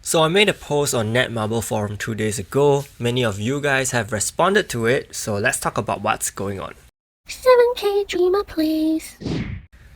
So I made a post on Netmarble forum 2 days ago. Many of you guys have responded to it, so let's talk about what's going on. 7K Dreamer please.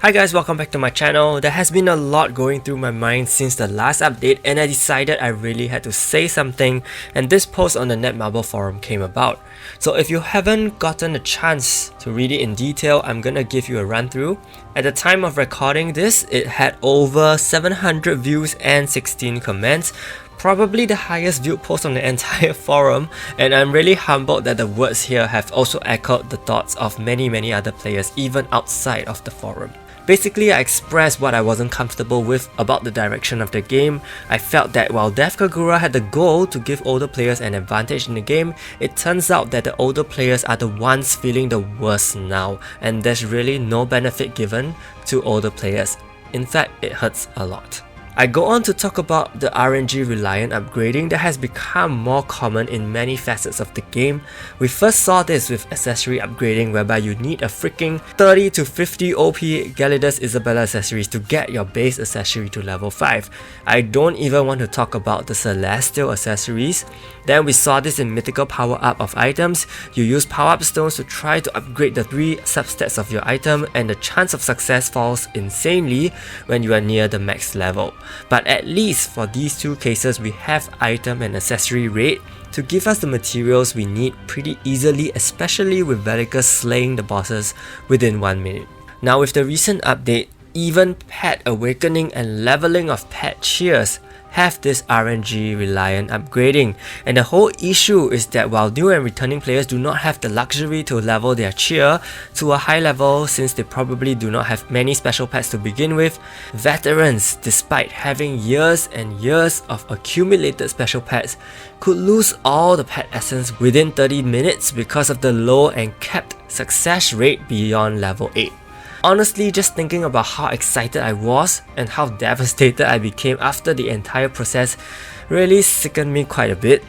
Hi guys, welcome back to my channel. There has been a lot going through my mind since the last update and I decided I really had to say something, and this post on the Netmarble forum came about. So if you haven't gotten a chance to read it in detail, I'm gonna give you a run through. At the time of recording this, it had over 700 views and 16 comments. Probably the highest viewed post on the entire forum, and I'm really humbled that the words here have also echoed the thoughts of many other players even outside of the forum. Basically, I expressed what I wasn't comfortable with about the direction of the game. I felt that while Death Kagura had the goal to give older players an advantage in the game, it turns out that the older players are the ones feeling the worst now, and there's really no benefit given to older players. In fact, it hurts a lot. I go on to talk about the RNG reliant upgrading that has become more common in many facets of the game. We first saw this with accessory upgrading, whereby you need a freaking 30 to 50 OP Galidus Isabella accessories to get your base accessory to level 5. I don't even want to talk about the Celestial accessories. Then we saw this in mythical power up of items. You use power up stones to try to upgrade the 3 substats of your item, and the chance of success falls insanely when you are near the max level. But at least for these two cases, we have item and accessory raid to give us the materials we need pretty easily, especially with Velicus slaying the bosses within 1 minute. Now with the recent update, even Pet Awakening and leveling of Pet Cheers have this RNG reliant upgrading, and the whole issue is that while new and returning players do not have the luxury to level their cheer to a high level since they probably do not have many special pets to begin with, veterans, despite having years and years of accumulated special pets, could lose all the pet essence within 30 minutes because of the low and capped success rate beyond level 8. Honestly, just thinking about how excited I was and how devastated I became after the entire process really sickened me quite a bit.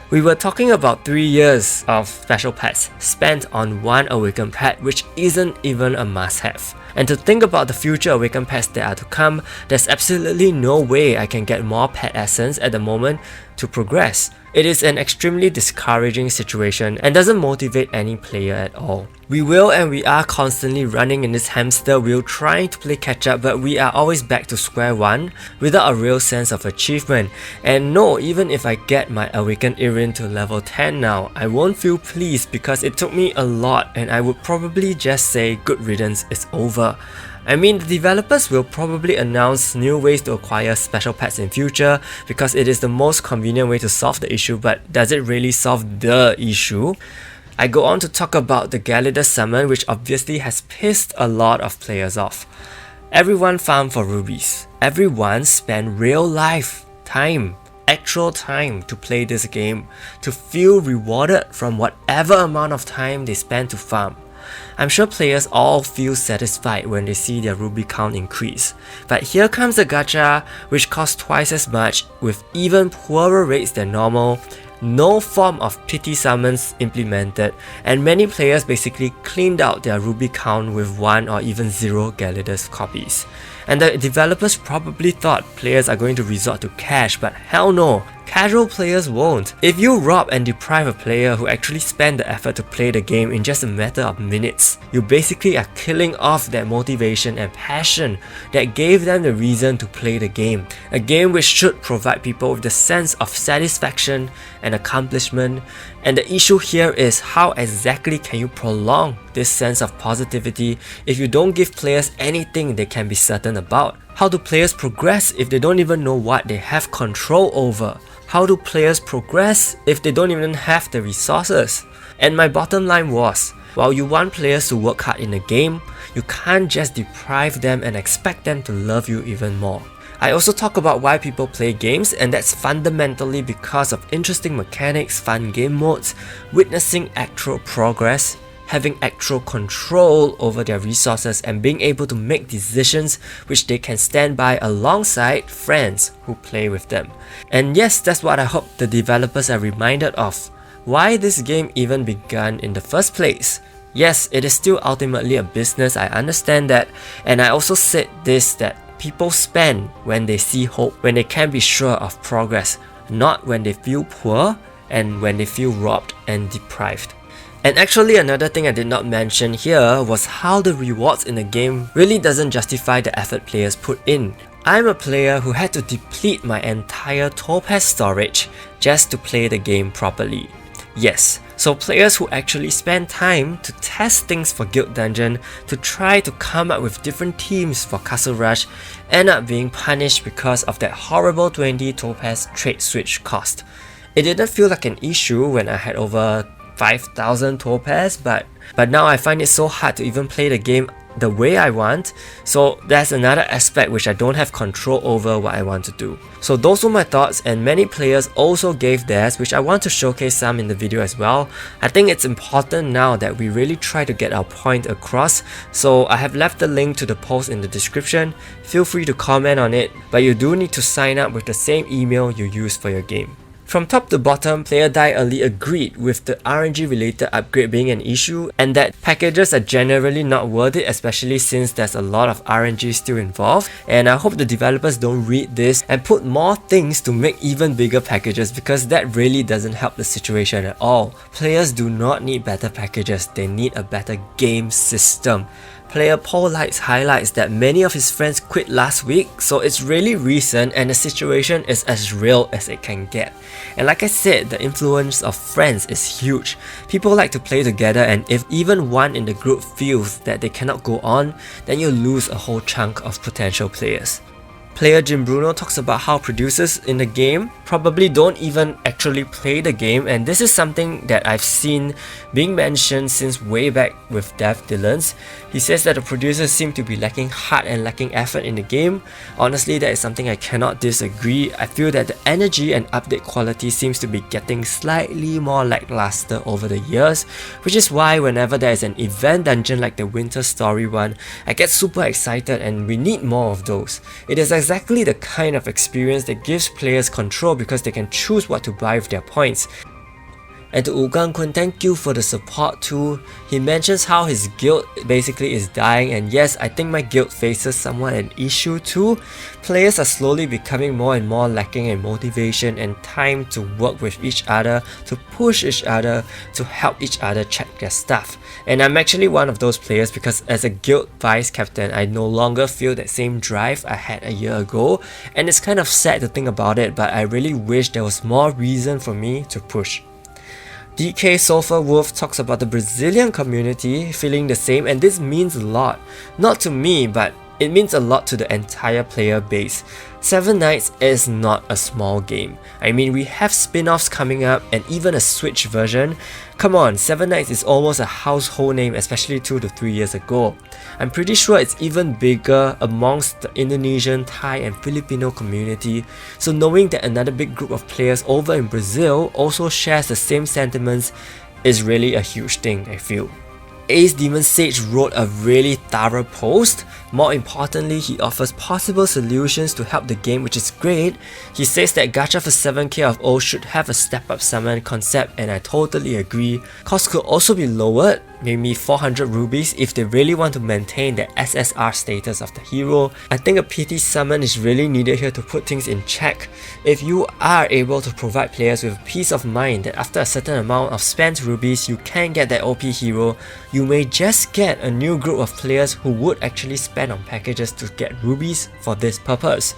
We were talking about 3 years of special pets spent on one awakened pet, which isn't even a must-have. And to think about the future awakened pets that are to come, there's absolutely no way I can get more pet essence at the moment to progress. It is an extremely discouraging situation and doesn't motivate any player at all. We will and we are constantly running in this hamster wheel trying to play catch up, but we are always back to square one without a real sense of achievement. And no, even if I get my awakened Irin to level 10 now, I won't feel pleased because it took me a lot, and I would probably just say good riddance, it's over. I mean, the developers will probably announce new ways to acquire special pets in future because it is the most convenient way to solve the issue, but does it really solve the issue? I go on to talk about the Galidus summon, which obviously has pissed a lot of players off. Everyone farmed for rubies. Everyone spent real life time, actual time to play this game, to feel rewarded from whatever amount of time they spent to farm. I'm sure players all feel satisfied when they see their ruby count increase. But here comes the gacha, which costs twice as much, with even poorer rates than normal, no form of pity summons implemented, and many players basically cleaned out their ruby count with 1 or even 0 Galidus copies. And the developers probably thought players are going to resort to cash, but hell no, casual players won't. If you rob and deprive a player who actually spent the effort to play the game in just a matter of minutes, you basically are killing off that motivation and passion that gave them the reason to play the game. A game which should provide people with the sense of satisfaction and accomplishment. And the issue here is how exactly can you prolong this sense of positivity if you don't give players anything they can be certain about? How do players progress if they don't even know what they have control over? How do players progress if they don't even have the resources? And my bottom line was, while you want players to work hard in the game, you can't just deprive them and expect them to love you even more. I also talk about why people play games, and that's fundamentally because of interesting mechanics, fun game modes, witnessing actual progress, having actual control over their resources, and being able to make decisions which they can stand by alongside friends who play with them. And yes, that's what I hope the developers are reminded of. Why this game even began in the first place. Yes, it is still ultimately a business, I understand that, and I also said this, that People spend when they see hope, when they can be sure of progress, not when they feel poor and when they feel robbed and deprived. And actually another thing I did not mention here was how the rewards in the game really doesn't justify the effort players put in. I'm a player who had to deplete my entire Topaz storage just to play the game properly. Yes, so players who actually spend time to test things for Guild Dungeon, to try to come up with different teams for Castle Rush, end up being punished because of that horrible 20 Topaz trade switch cost. It didn't feel like an issue when I had over 5,000 Topaz, but now I find it so hard to even play the game the way I want, so that's another aspect which I don't have control over what I want to do. So those were my thoughts, and many players also gave theirs, which I want to showcase some in the video as well. I think it's important now that we really try to get our point across, so I have left the link to the post in the description. Feel free to comment on it, but you do need to sign up with the same email you use for your game. From top to bottom, Player Die Early agreed with the RNG related upgrade being an issue, and that packages are generally not worth it, especially since there's a lot of RNG still involved. And I hope the developers don't read this and put more things to make even bigger packages, because that really doesn't help the situation at all. Players do not need better packages, they need a better game system. Player Paul Lights highlights that many of his friends quit last week, so it's really recent and the situation is as real as it can get. And like I said, the influence of friends is huge. People like to play together, and if even one in the group feels that they cannot go on, then you lose a whole chunk of potential players. Player Jim Bruno talks about how producers in the game probably don't even actually play the game, and this is something that I've seen being mentioned since way back with Dev Dillons. He says that the producers seem to be lacking heart and lacking effort in the game. Honestly, that is something I cannot disagree. I feel that the energy and update quality seems to be getting slightly more lackluster over the years, which is why whenever there is an event dungeon like the Winter Story one, I get super excited, and we need more of those. It is exactly the kind of experience that gives players control because they can choose what to buy with their points. And to Ugang Kun, thank you for the support too. He mentions how his guild basically is dying, and yes, I think my guild faces somewhat an issue too. Players are slowly becoming more and more lacking in motivation and time to work with each other, to push each other, to help each other check their stuff. And I'm actually one of those players, because as a guild vice captain, I no longer feel that same drive I had a year ago, and it's kind of sad to think about it, but I really wish there was more reason for me to push. DK Sulfur Wolf talks about the Brazilian community feeling the same, and this means a lot. Not to me, but it means a lot to the entire player base. Seven Knights is not a small game. I mean, we have spin-offs coming up and even a Switch version. Come on, Seven Knights is almost a household name, especially 2 to 3 years ago. I'm pretty sure it's even bigger amongst the Indonesian, Thai and Filipino community, so knowing that another big group of players over in Brazil also shares the same sentiments is really a huge thing, I feel. Ace Demon Sage wrote a really thorough post. More importantly, he offers possible solutions to help the game, which is great. He says that gacha for 7k of O should have a step up summon concept, and I totally agree. Cost could also be lowered, maybe 400 rubies if they really want to maintain the SSR status of the hero. I think a PT summon is really needed here to put things in check. If you are able to provide players with peace of mind that after a certain amount of spent rubies you can get that OP hero, you may just get a new group of players who would actually spend on packages to get rubies for this purpose.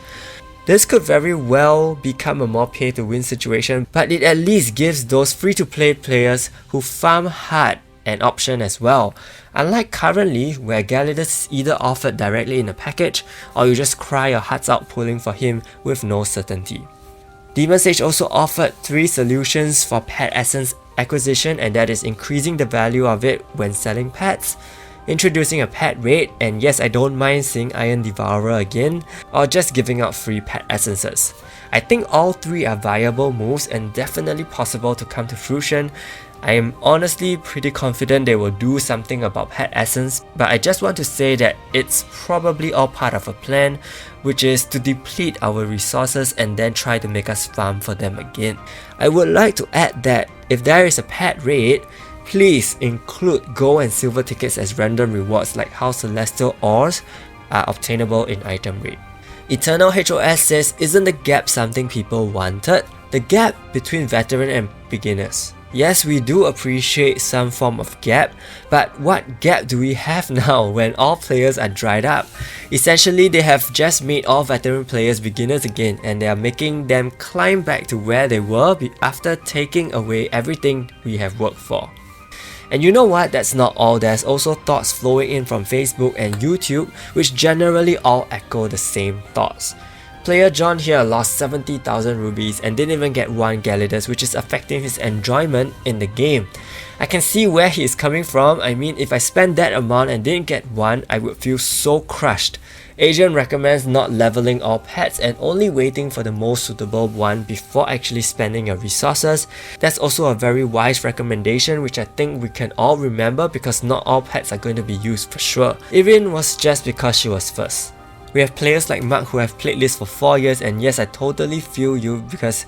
This could very well become a more pay to win situation, but it at least gives those free to play players who farm hard an option as well. Unlike currently, where Galidus is either offered directly in a package, or you just cry your hearts out pulling for him with no certainty. Demon Sage also offered 3 solutions for pet essence acquisition, and that is increasing the value of it when selling pets, introducing a pet rate, and yes, I don't mind seeing Iron Devourer again, or just giving out free pet essences. I think all 3 are viable moves and definitely possible to come to fruition. I am honestly pretty confident they will do something about pet essence, but I just want to say that it's probably all part of a plan, which is to deplete our resources and then try to make us farm for them again. I would like to add that if there is a pet raid, please include gold and silver tickets as random rewards, like how celestial ores are obtainable in item raid. Eternal HOS says, isn't the gap something people wanted? The gap between veteran and beginners. Yes, we do appreciate some form of gap, but what gap do we have now when all players are dried up? Essentially, they have just made all veteran players beginners again, and they are making them climb back to where they were after taking away everything we have worked for. And you know what, that's not all. There's also thoughts flowing in from Facebook and YouTube, which generally all echo the same thoughts. Player John here lost 70,000 rubies and didn't even get one Galidus, which is affecting his enjoyment in the game. I can see where he is coming from. I mean, if I spent that amount and didn't get one, I would feel so crushed. Adrian recommends not leveling all pets and only waiting for the most suitable one before actually spending your resources. That's also a very wise recommendation, which I think we can all remember because not all pets are going to be used for sure. Irene was just because she was first. We have players like Mark who have played this for 4 years, and yes, I totally feel you because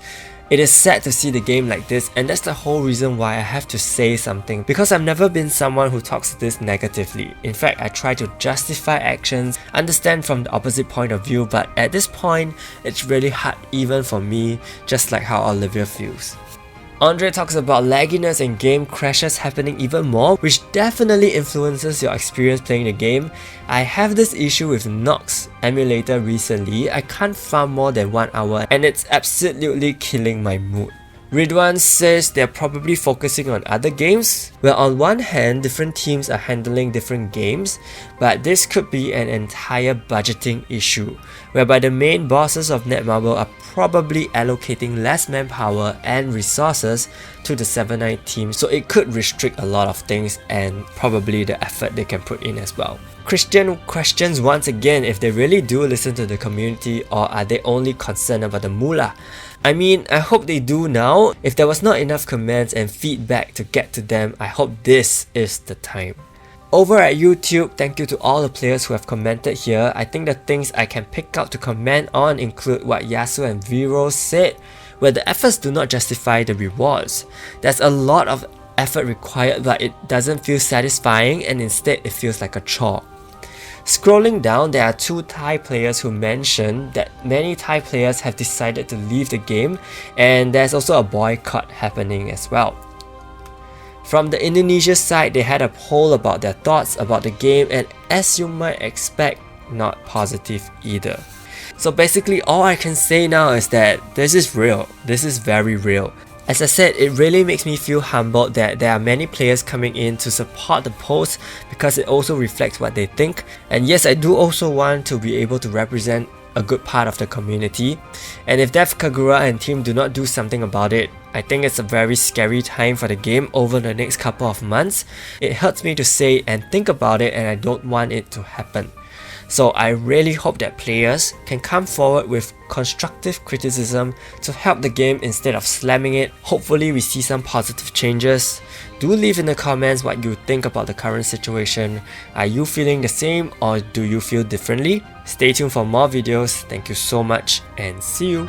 it is sad to see the game like this, and that's the whole reason why I have to say something, because I've never been someone who talks this negatively. In fact, I try to justify actions, understand from the opposite point of view, but at this point, it's really hard even for me, just like how Olivia feels. Andre talks about lagginess and game crashes happening even more, which definitely influences your experience playing the game. I have this issue with Nox emulator recently. I can't farm more than 1 hour and it's absolutely killing my mood. Ridwan says they're probably focusing on other games. Well, on one hand, different teams are handling different games, but this could be an entire budgeting issue, whereby the main bosses of Netmarble are probably allocating less manpower and resources to the 7-9 team, so it could restrict a lot of things and probably the effort they can put in as well. Christian questions once again if they really do listen to the community or are they only concerned about the moolah. I mean, I hope they do now. If there was not enough comments and feedback to get to them, I hope this is the time. Over at YouTube, thank you to all the players who have commented here. I think the things I can pick out to comment on include what Yasu and Vero said, where the efforts do not justify the rewards. There's a lot of effort required, but it doesn't feel satisfying and instead it feels like a chore. Scrolling down, there are 2 Thai players who mentioned that many Thai players have decided to leave the game, and there's also a boycott happening as well. From the Indonesia side, they had a poll about their thoughts about the game, and as you might expect, not positive either. So basically all I can say now is that this is real. This is very real. As I said, it really makes me feel humbled that there are many players coming in to support the post because it also reflects what they think. And yes, I do also want to be able to represent a good part of the community. And if Dev Kagura and team do not do something about it, I think it's a very scary time for the game over the next couple of months. It hurts me to say and think about it, and I don't want it to happen. So I really hope that players can come forward with constructive criticism to help the game instead of slamming it. Hopefully we see some positive changes. Do leave in the comments what you think about the current situation. Are you feeling the same or do you feel differently? Stay tuned for more videos. Thank you so much and see you.